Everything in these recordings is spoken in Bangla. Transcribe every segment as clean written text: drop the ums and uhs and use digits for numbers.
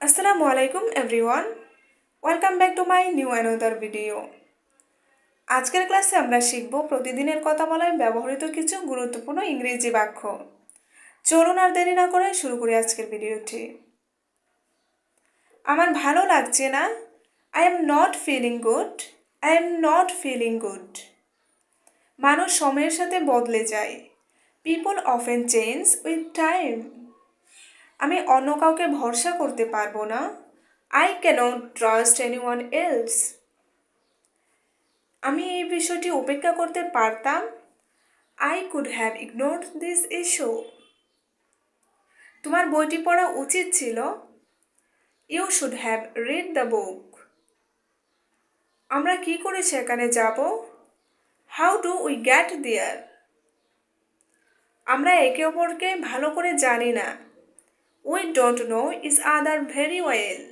আসসালামু আলাইকুম everyone, welcome back to my new another video. আজকের ক্লাসে আমরা শিখব প্রতিদিনের কথা বলায় ব্যবহৃত কিছু গুরুত্বপূর্ণ ইংরেজি বাক্য। চলুন আর দেরি না করে শুরু করি আজকের ভিডিওটি। আমার ভালো লাগছে না, I am not feeling good, I am not feeling good. মানুষ সময়ের সাথে বদলে যায়, people often change with time. আমি অন্য কাউকে ভরসা করতে পারবো না, I cannot trust anyone else. আমি এই বিষয়টি উপেক্ষা করতে পারতাম, I could have ignored this issue. তোমার বইটি পড়া উচিত ছিল, You should have read the book. আমরা কি করে সেখানে যাব, How do we get there? আমরা একে অপরকে ভালো করে জানি না, We don't know each other very well.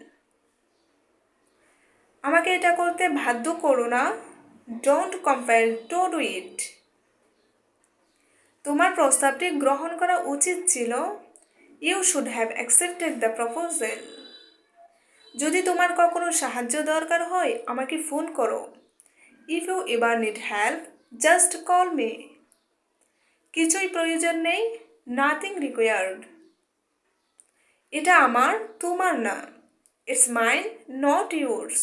আমাকে এটা করতে বাধ্য করো না, Don't compel to do it. তোমার প্রস্তাবটি গ্রহণ করা উচিত ছিল, You should have accepted the proposal. যদি তোমার কখনো সাহায্য দরকার হয় আমাকে ফোন করো, If you ever need help, just call me. কিছুই প্রয়োজন নেই, Nothing required. এটা আমার, তোমার না, It's mine, not yours.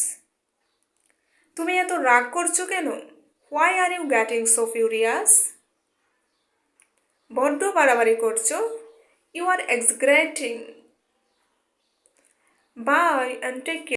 তুমি এত রাগ করছো কেন, Why are you getting so furious? বড্ড বাড়াবাড়ি করছো, You are exaggerating. Bye and take care.